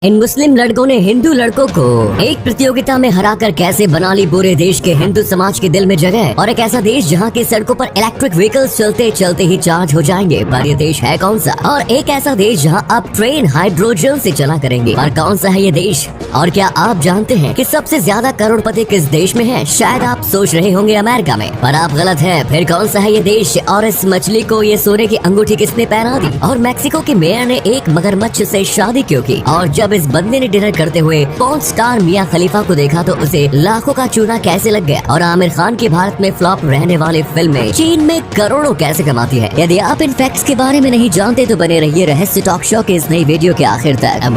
इन मुस्लिम लड़कों ने हिंदू लड़कों को एक प्रतियोगिता में हराकर कैसे बना ली पूरे देश के हिंदू समाज के दिल में जगह। और एक ऐसा देश जहां की सड़कों पर इलेक्ट्रिक व्हीकल्स चलते चलते ही चार्ज हो जाएंगे, पर ये देश है कौन सा? और एक ऐसा देश जहां अब ट्रेन हाइड्रोजन से चला करेंगे, पर कौन सा है ये देश? और क्या आप जानते हैं कि सबसे ज्यादा करोड़पति किस देश में है? शायद आप सोच रहे होंगे अमेरिका में, पर आप गलत हैं। फिर कौन सा है ये देश? और इस मछली को ये सोने की अंगूठी किसने पहना दी? और मैक्सिको के मेयर ने एक मगरमच्छ से शादी क्यों की? और जब इस बंदे ने डिनर करते हुए पॉर्न स्टार मियां खलीफा को देखा तो उसे लाखों का चूना कैसे लग गया? और आमिर खान की भारत में फ्लॉप रहने वाली फिल्में चीन में करोड़ों कैसे कमाती है? यदि आप इन फैक्ट्स के बारे में नहीं जानते तो बने रहिए रहस्य टॉक शो के इस नई वीडियो के आखिर तक। अब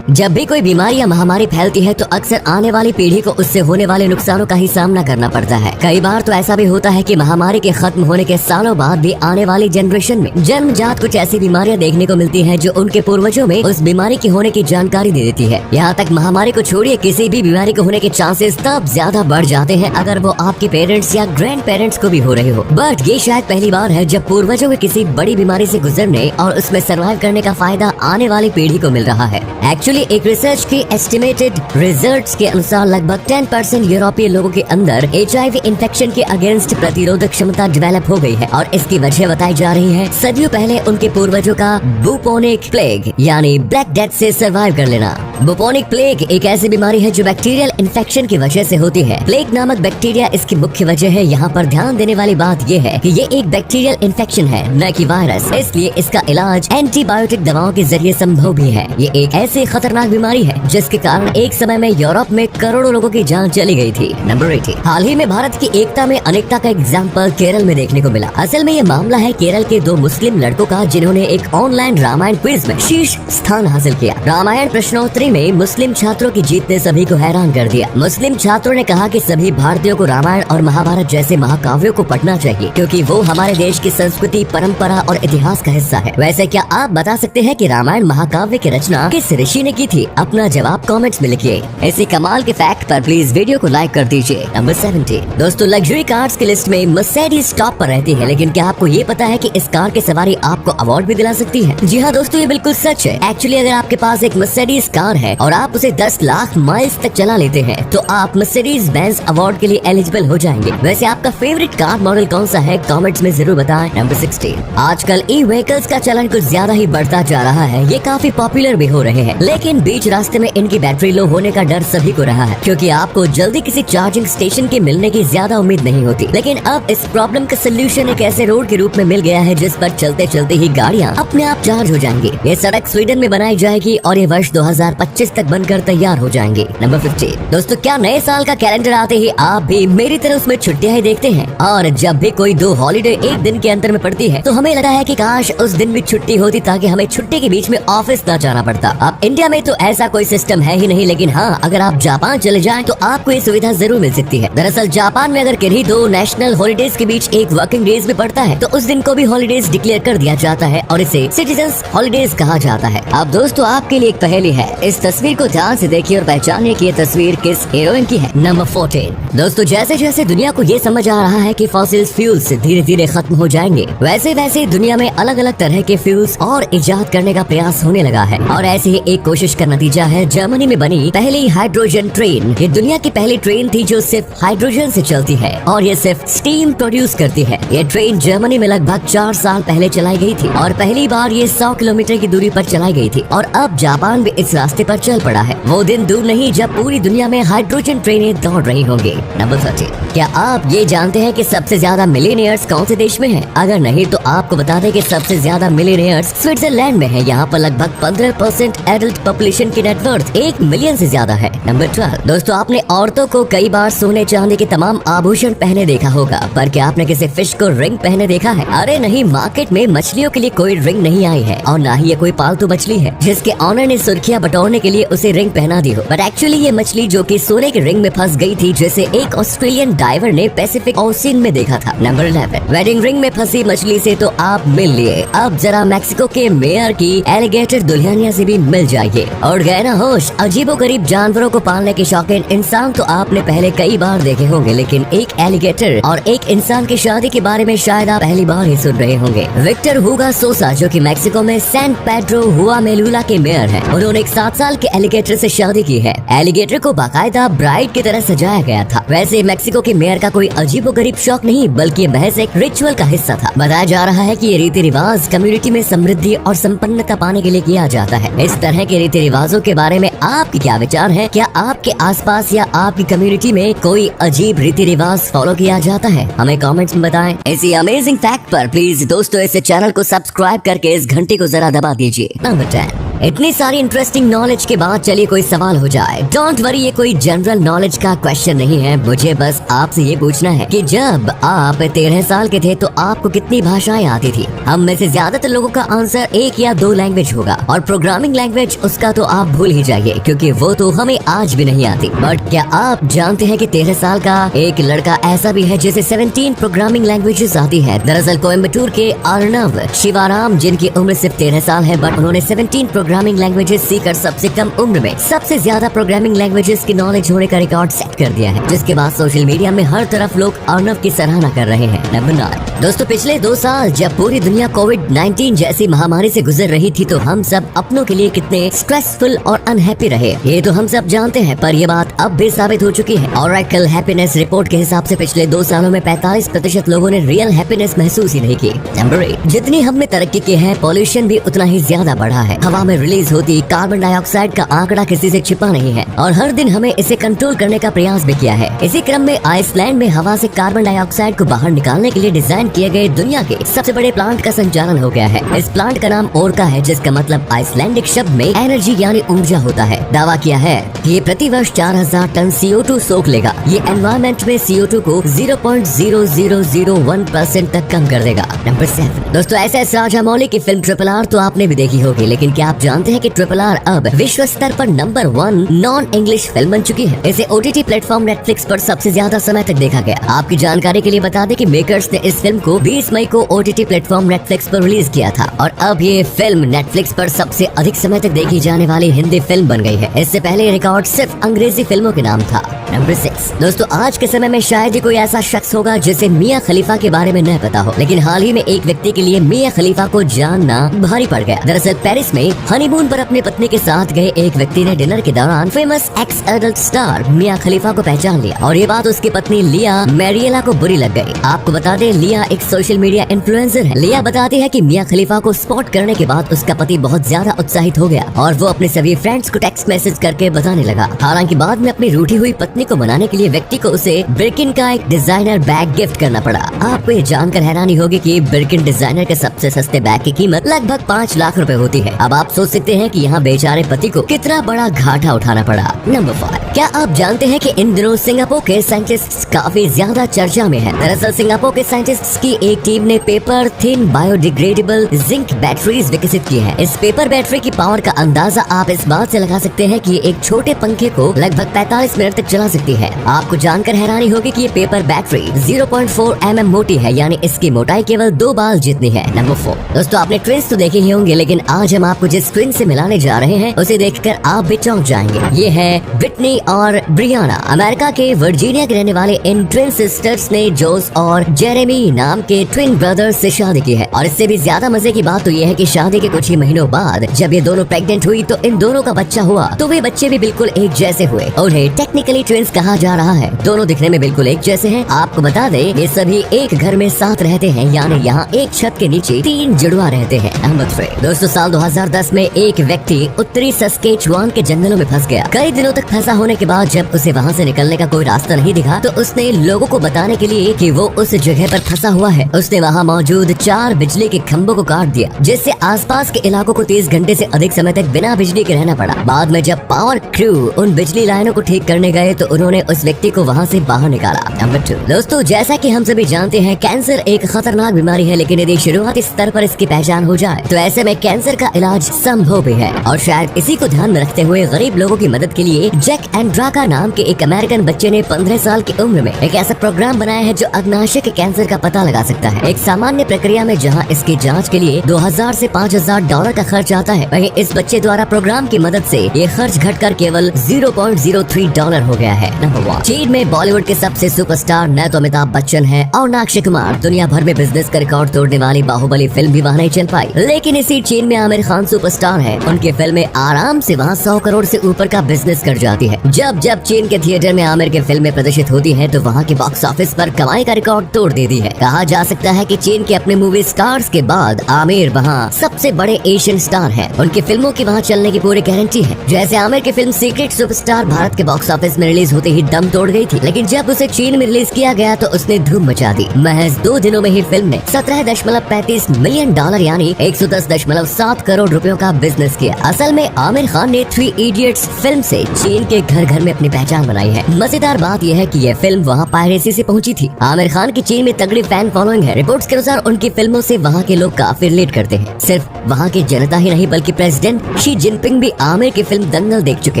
जब भी कोई बीमारी या महामारी फैलती है तो अक्सर आने वाली पीढ़ी को उससे होने वाले नुकसानों का ही सामना करना पड़ता है। कई बार तो ऐसा भी होता है कि महामारी के खत्म होने के सालों बाद भी आने वाली जनरेशन में जन्मजात कुछ ऐसी बीमारियां देखने को मिलती हैं जो उनके पूर्वजों में उस बीमारी के होने की जानकारी दे देती है। यहाँ तक महामारी को छोड़िए, किसी भी बीमारी को होने के चांसेस तब ज्यादा बढ़ जाते हैं अगर वो आपके पेरेंट्स या ग्रैंड पेरेंट्स को भी हो रहे हो। बट ये शायद पहली बार है जब पूर्वजों के किसी बड़ी बीमारी से गुजरने और उसमें सर्वाइव करने का फायदा आने वाली पीढ़ी को मिल रहा है। एक्चुअली एक रिसर्च की एस्टिमेटेड रिजल्ट्स के अनुसार लगभग 10% यूरोपीय लोगों के अंदर HIV इन्फेक्शन के अगेंस्ट प्रतिरोधक क्षमता डेवलप हो गई है। और इसकी वजह बताई जा रही है सदियों पहले उनके पूर्वजों का बुपोनिक प्लेग यानी ब्लैक डेथ से सर्वाइव कर लेना। बुपोनिक प्लेग एक ऐसी बीमारी है जो बैक्टीरियल इन्फेक्शन की वजह से होती है। प्लेग नामक बैक्टीरिया इसकी मुख्य वजह है। यहाँ पर ध्यान देने वाली बात ये है कि ये एक बैक्टीरियल इन्फेक्शन है, न कि वायरस। इसलिए इसका इलाज एंटीबायोटिक दवाओं के जरिए संभव भी है। ये एक ऐसी खतरनाक बीमारी है जिसके कारण एक समय में यूरोप में करोड़ों लोगों की जान चली गई थी। नंबर 8। हाल ही में भारत की एकता में अनेकता का एग्जाम्पल केरल में देखने को मिला। असल में ये मामला है केरल के दो मुस्लिम लड़कों का, जिन्होंने एक ऑनलाइन रामायण क्विज में शीर्ष स्थान हासिल किया। रामायण प्रश्नोत्तरी में मुस्लिम छात्रों की जीत ने सभी को हैरान कर दिया। मुस्लिम छात्रों ने कहा कि सभी भारतीयों को रामायण और महाभारत जैसे महाकाव्यों को पढ़ना चाहिए, क्योंकि वो हमारे देश की संस्कृति, परंपरा और इतिहास का हिस्सा है। वैसे क्या आप बता सकते हैं कि रामायण महाकाव्य की रचना किस ऋषि ने की थी? अपना जवाब कमेंट्स में लिखिए। ऐसी कमाल के फैक्ट पर प्लीज वीडियो को लाइक कर दीजिए। नंबर 17। दोस्तों, लग्जरी कार्स की लिस्ट में मर्सिडीज टॉप पर रहती है, लेकिन क्या आपको ये पता है कि इस कार की सवारी आपको अवार्ड भी दिला सकती है? जी हाँ दोस्तों, ये बिल्कुल सच है। एक्चुअली अगर आपके पास एक मर्सिडीज कार है और आप उसे 10 लाख माइल्स तक चला लेते हैं तो आप मर्सिडीज बेंज अवार्ड के लिए एलिजिबल हो जाएंगे। वैसे आपका फेवरेट कार मॉडल कौन सा है? कमेंट्स में जरूर बताएं। नंबर 16। आजकल ई व्हीकल्स का चलन कुछ ज्यादा ही बढ़ता जा रहा है। ये काफी पॉपुलर भी हो रहे हैं, लेकिन बीच रास्ते में इनकी बैटरी लो होने का डर सभी को रहा है, क्योंकि आपको जल्दी किसी चार्जिंग स्टेशन के मिलने की ज्यादा उम्मीद नहीं होती। लेकिन अब इस प्रॉब्लम का सोल्यूशन एक ऐसे रोड के रूप में मिल गया है जिस पर चलते चलते ही गाड़ियाँ अपने आप चार्ज हो जाएंगी। ये सड़क स्वीडन में बनाई जाएगी और ये वर्ष 2025 तक बनकर तैयार हो जाएंगे। नंबर 15। दोस्तों, क्या नए साल का कैलेंडर आते ही आप भी मेरी तरह उसमें छुट्टियां ही देखते हैं? और जब भी कोई दो हॉलीडे एक दिन के अंतर में पड़ती है तो हमें लगता है कि काश उस दिन भी छुट्टी होती ताकि हमें छुट्टी के बीच में ऑफिस ना जाना पड़ता। अब इंडिया में तो ऐसा कोई सिस्टम है ही नहीं, लेकिन हाँ, अगर आप जापान चले जाएं तो आपको ये सुविधा जरूर मिल सकती है। दरअसल जापान में अगर किन्हीं दो नेशनल हॉलीडेज के बीच एक वर्किंग डेज भी पड़ता है तो उस दिन को भी हॉलीडेज डिक्लेयर कर दिया जाता है और इसे सिटीजन्स हॉलीडेज कहा जाता है। अब दोस्तों, आपके लिए एक पहेली है। इस तस्वीर को ध्यान से देखिए और पहचानिए कि ये तस्वीर किस हीरोइन की है। नंबर 14। दोस्तों, जैसे जैसे दुनिया को ये समझ आ रहा है कि फॉसिल फ्यूल्स धीरे धीरे खत्म हो जाएंगे, वैसे वैसे दुनिया में अलग अलग तरह के फ्यूल्स और इजाद करने का प्रयास होने लगा है। और ऐसे ही एक कोशिश का नतीजा है जर्मनी में बनी पहली हाइड्रोजन ट्रेन। ये दुनिया की पहली ट्रेन थी जो सिर्फ हाइड्रोजन से चलती है और ये सिर्फ स्टीम प्रोड्यूस करती है। ये ट्रेन जर्मनी में लगभग 4 साल पहले चलाई गई थी और पहली बार ये 100 किलोमीटर की दूरी पर चलाई गई थी। और अब जापान भी इस रास्ते पर चल पड़ा है। वो दिन दूर नहीं जब पूरी दुनिया में हाइड्रोजन ट्रेनें दौड़ रही होंगी। नंबर 13। क्या आप ये जानते हैं कि सबसे ज्यादा मिलियनियर्स कौन से देश में हैं? अगर नहीं तो आपको बता दें कि सबसे ज्यादा मिलियनियर्स स्विट्जरलैंड में है। यहाँ पर लगभग 15% एडल्ट पॉपुलेशन की नेटवर्थ 1 मिलियन से ज्यादा है। नंबर 12। दोस्तों, आपने औरतों को कई बार सोने चांदी के तमाम आभूषण पहने देखा होगा, पर क्या आपने किसी फिश को रिंग पहने देखा है? अरे नहीं, मार्केट में मछलियों के लिए कोई रिंग नहीं आई है और न ही ये कोई पालतू मछली है जिसके ऑनर ने सुर्खियां बटोरने के लिए उसे रिंग पहना दी हो। बट एक्चुअली ये मछली जो कि सोने के रिंग में फंस गई थी, जिसे एक ऑस्ट्रेलियन डाइवर ने पैसिफिक ओशियन में देखा था। नंबर 11। वेडिंग रिंग में फंसी मछली से तो आप मिल लिए, अब जरा मैक्सिको के मेयर की एलिगेटर दुल्हनिया से भी मिल जाइए। और गए ना होश। अजीबोगरीब जानवरों को पालने के शौकीन इंसान तो आपने पहले कई बार देखे होंगे, लेकिन एक एलिगेटर और एक इंसान की शादी के बारे में शायद आप पहली बार ही सुन रहे होंगे। विक्टर हुगा सोसा, जो कि मैक्सिको में सैन पेड्रो हुआ मेलुला के मेयर हैं, उन्होंने एक 7 साल के एलिगेटर से शादी की है। एलिगेटर को बाकायदा ब्राइड की तरह सजाया गया था। वैसे मेक्सिको के मेयर का कोई अजीबोगरीब शौक नहीं, बल्कि महज एक रिचुअल का हिस्सा था। बताया जा रहा है कि ये रीति रिवाज कम्युनिटी में समृद्धि और संपन्नता पाने के लिए किया जाता है। इस तरह के रीति रिवाजों के बारे में आपके क्या विचार है? क्या आपके आसपास या आपकी कम्युनिटी में कोई अजीब रीति रिवाज फॉलो किया जाता है? हमें कमेंट्स में बताएं। इसी अमेजिंग फैक्ट पर प्लीज दोस्तों इस चैनल को सब्सक्राइब करके इस घंटी को जरा दबा दीजिए। नंबर 10। इतनी सारी इंटरेस्टिंग नॉलेज के बाद चलिए कोई सवाल हो जाए। डोंट वरी, ये कोई जनरल नॉलेज का क्वेश्चन नहीं है। मुझे बस आपसे ये पूछना है कि जब आप 13 साल के थे तो आपको कितनी भाषाएं आती थी? हम में से ज्यादातर लोगों का आंसर 1 या 2 लैंग्वेज होगा, और प्रोग्रामिंग लैंग्वेज उसका तो आप भूल ही जाइए, क्योंकि वो तो हमें आज भी नहीं आती। बट क्या आप जानते हैं कि 13 साल का एक लड़का ऐसा भी है जिसे 17 प्रोग्रामिंग लैंग्वेजेस आती है? दरअसल कोयम्बटूर के अर्नव शिवाराम, जिनकी उम्र सिर्फ 13 साल है, बट उन्होंने 17 प्रोग्रामिंग लैंग्वेजेस सीखकर सबसे कम उम्र में सबसे ज्यादा प्रोग्रामिंग लैंग्वेजेस की नॉलेज होने का रिकॉर्ड सेट कर दिया है, जिसके बाद सोशल मीडिया में हर तरफ लोग अर्नव की सराहना कर रहे हैं। नंबर 9। दोस्तों, पिछले 2 साल जब पूरी दुनिया कोविड-19 जैसी महामारी से गुजर रही थी तो हम सब अपनों के लिए कितने स्ट्रेसफुल और अनहैप्पी रहे, ये तो हम सब जानते हैं। पर ये बात अब भी साबित हो चुकी है। ओरेकल हैप्पीनेस रिपोर्ट के हिसाब से पिछले 2 सालों में 45% लोगों ने रियल हैप्पीनेस महसूस ही नहीं की। नंबर 8। जितनी हमने तरक्की की है, पॉल्यूशन भी उतना ही ज्यादा बढ़ा है। हवा में रिलीज होती कार्बन डाइऑक्साइड का आंकड़ा किसी से छिपा नहीं है, और हर दिन हमें इसे कंट्रोल करने का प्रयास भी किया है। इसी क्रम में आइसलैंड में हवा से कार्बन डाइऑक्साइड को बाहर निकालने के लिए डिजाइन किए गए दुनिया के सबसे बड़े प्लांट का संचालन हो गया है। इस प्लांट का नाम ओरका है, जिसका मतलब आइसलैंडिक शब्द में एनर्जी यानी ऊर्जा होता है। दावा किया है कि ये प्रति वर्ष 4000 टन CO2 सोख लेगा। ये एनवायरमेंट में CO2 को 0.0001% तक कम कर देगा। नंबर 7। दोस्तों, SS राजामौली की फिल्म RRR तो आपने भी देखी होगी, लेकिन क्या आप जानते हैं कि RRR अब विश्व स्तर पर नंबर 1 नॉन इंग्लिश फिल्म बन चुकी है? इसे OTT प्लेटफॉर्म नेटफ्लिक्स पर सबसे ज्यादा समय तक देखा गया। आपकी जानकारी के लिए बता दें कि मेकर्स ने इस फिल्म को 20 मई को OTT प्लेटफॉर्म नेटफ्लिक्स पर रिलीज किया था, और अब ये फिल्म नेटफ्लिक्स पर सबसे अधिक समय तक देखी जाने वाली हिंदी फिल्म बन गई है। इससे पहले ये रिकॉर्ड सिर्फ अंग्रेजी फिल्मों के नाम था। नंबर 6। दोस्तों, आज के समय में शायद ही कोई ऐसा शख्स होगा जिसे मियां खलीफा के बारे में न पता हो, लेकिन हाल ही में एक व्यक्ति के लिए मियां खलीफा को जानना भारी पड़ गया। दरअसल पेरिस में हनीमून पर अपनी पत्नी के साथ गए एक व्यक्ति ने डिनर के दौरान फेमस एक्स एडल्ट स्टार मियां खलीफा को पहचान लिया, और ये बात उसकी पत्नी लिया मैरियला को बुरी लग गई। आपको बता दें, लिया एक सोशल मीडिया इन्फ्लुएंसर है। लिया बताती है कि मियां खलीफा को स्पॉट करने के बाद उसका पति बहुत ज्यादा उत्साहित हो गया, और वो अपने सभी फ्रेंड्स को टेक्स्ट मैसेज करके बताने लगा। हालांकि बाद में अपनी रूठी हुई पत्नी को मनाने के लिए व्यक्ति को उसे बिर्किन का एक डिजाइनर बैग गिफ्ट करना पड़ा। आपको ये जानकर हैरानी होगी कि बिर्किन डिजाइनर के सबसे सस्ते बैग की कीमत लगभग 5 लाख रुपए होती है। अब आप सोच सकते हैं कि यहाँ बेचारे पति को कितना बड़ा घाटा उठाना पड़ा। नंबर 5। क्या आप जानते हैं कि इन दिनों सिंगापुर के साइंटिस्ट्स काफी ज्यादा चर्चा में हैं? दरअसल सिंगापुर के साइंटिस्ट्स की एक टीम ने paper thin biodegradable zinc batteries विकसित की है। इस पेपर बैटरी की पावर का अंदाजा आप इस बात से लगा सकते हैं कि एक छोटे पंखे को लगभग 45 मिनट तक चला सकती है। आपको जानकर हैरानी होगी कि ये पेपर बैटरी 0.4 mm मोटी है, यानी इसकी मोटाई केवल 2 बाल जितनी है। नंबर 4। दोस्तों, आपने ट्विंस तो देखे ही होंगे, लेकिन आज हम आपको जिस ट्विंस से मिलाने जा रहे हैं उसे देखकर आप भी चौंक जाएंगे। ये है ब्रिटनी और ब्रियाना। अमेरिका के वर्जीनिया के रहने वाले इन ट्विन सिस्टर्स ने जोस और जेरेमी नाम के ट्विन ब्रदर्स से शादी की है, और इससे भी ज्यादा मजे की बात तो ये है कि शादी के कुछ ही महीनों बाद जब ये दोनों प्रेग्नेंट हुई तो इन दोनों का बच्चा हुआ, तो वे बच्चे भी बिल्कुल एक जैसे हुए। उन्हें टेक्निकली ट्विंस कहा जा रहा है। दोनों दिखने में बिल्कुल एक जैसे हैं। आपको बता दें, ये सभी एक घर में साथ रहते हैं, यानी यहाँ एक छत के नीचे 3 जुड़वा रहते हैं। नंबर 3। दोस्तों, साल 2010 में एक व्यक्ति उत्तरी सस्केचुआन के जंगलों में फंस गया। कई दिनों तक फंसा होने के बाद जब उसे वहाँ से निकलने का कोई रास्ता नहीं दिखा तो उसने लोगों को बताने के लिए कि वो उस जगह पर फंसा हुआ है, उसने वहाँ मौजूद 4 बिजली के खंभों को काट दिया, जिससे आसपास के इलाकों को 30 घंटे से अधिक समय तक बिना बिजली के रहना पड़ा। बाद में जब पावर क्रू उन बिजली लाइनों को ठीक करने गए तो उन्होंने उस व्यक्ति को वहाँ से बाहर निकाला। नंबर 2। दोस्तों, जैसा कि हम सभी जानते हैं, कैंसर एक खतरनाक बीमारी है, लेकिन यदि शुरुआती स्तर पर इसकी पहचान हो जाए तो ऐसे में कैंसर का इलाज संभव भी है। और शायद इसी को ध्यान में रखते हुए गरीब लोगों की मदद के लिए जैक एंड्राका नाम के एक अमेरिकन बच्चे ने 15 साल की उम्र में एक ऐसा प्रोग्राम बनाया है जो अग्नाशय के कैंसर का पता पता लगा सकता है। एक सामान्य प्रक्रिया में जहाँ इसकी जाँच के लिए 2000 से 5000 डॉलर का खर्च आता है, वहीं इस बच्चे द्वारा प्रोग्राम की मदद से ये खर्च घटकर केवल 0.03 डॉलर हो गया है। नंबर 1, चीन में बॉलीवुड के सबसे सुपरस्टार न तो अमिताभ बच्चन है और न अक्षय कुमार। दुनिया भर में बिजनेस का रिकॉर्ड तोड़ने वाली बाहुबली फिल्म भी वहाँ नहीं चल पाई, लेकिन इसी चीन में आमिर खान सुपरस्टार है। उनकी फिल्में आराम से वहाँ 100 करोड़ से ऊपर का बिजनेस कर जाती है। जब जब चीन के थिएटर में आमिर की फिल्में प्रदर्शित होती है तो वहाँ के बॉक्स ऑफिस पर कमाई का रिकॉर्ड तोड़ देती है। कहा जा सकता है कि चीन के अपने मूवी स्टार्स के बाद आमिर वहाँ सबसे बड़े एशियन स्टार है। उनकी फिल्मों की वहाँ चलने की पूरी गारंटी है। जैसे आमिर की फिल्म सीक्रेट सुपरस्टार भारत के बॉक्स ऑफिस में रिलीज होते ही दम तोड़ गई थी, लेकिन जब उसे चीन में रिलीज किया गया तो उसने धूम मचा दी। महज 2 दिनों में ही फिल्म ने 17.35 मिलियन डॉलर यानी 110.7 करोड़ रुपयों का बिजनेस किया। असल में आमिर खान ने 3 इडियट्स फिल्म से चीन के घर घर में अपनी पहचान बनाई है। मजेदार बात यह है कि यह फिल्म वहाँ पायरेसी से पहुंची थी। आमिर खान की चीन में तगड़ी फैन फॉलोइंग है। रिपोर्ट्स के अनुसार उनकी फिल्मों से वहाँ के लोग काफी रिलेट करते हैं। सिर्फ वहाँ की जनता ही नहीं बल्कि प्रेसिडेंट शी जिनपिंग भी आमिर की फिल्म दंगल देख चुके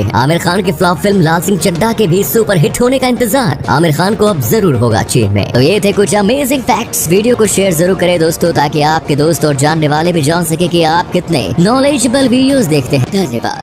हैं। आमिर खान की फ्लॉप फिल्म लाल सिंह चड्ढा के भी सुपर हिट होने का इंतजार आमिर खान को अब जरूर होगा चीन में। तो ये थे कुछ अमेजिंग फैक्ट्स। वीडियो को शेयर जरूर करें दोस्तों, ताकि आपके दोस्त और जानने वाले भी जान सके कि आप कितने नॉलेजेबल वीडियोस देखते हैं। धन्यवाद।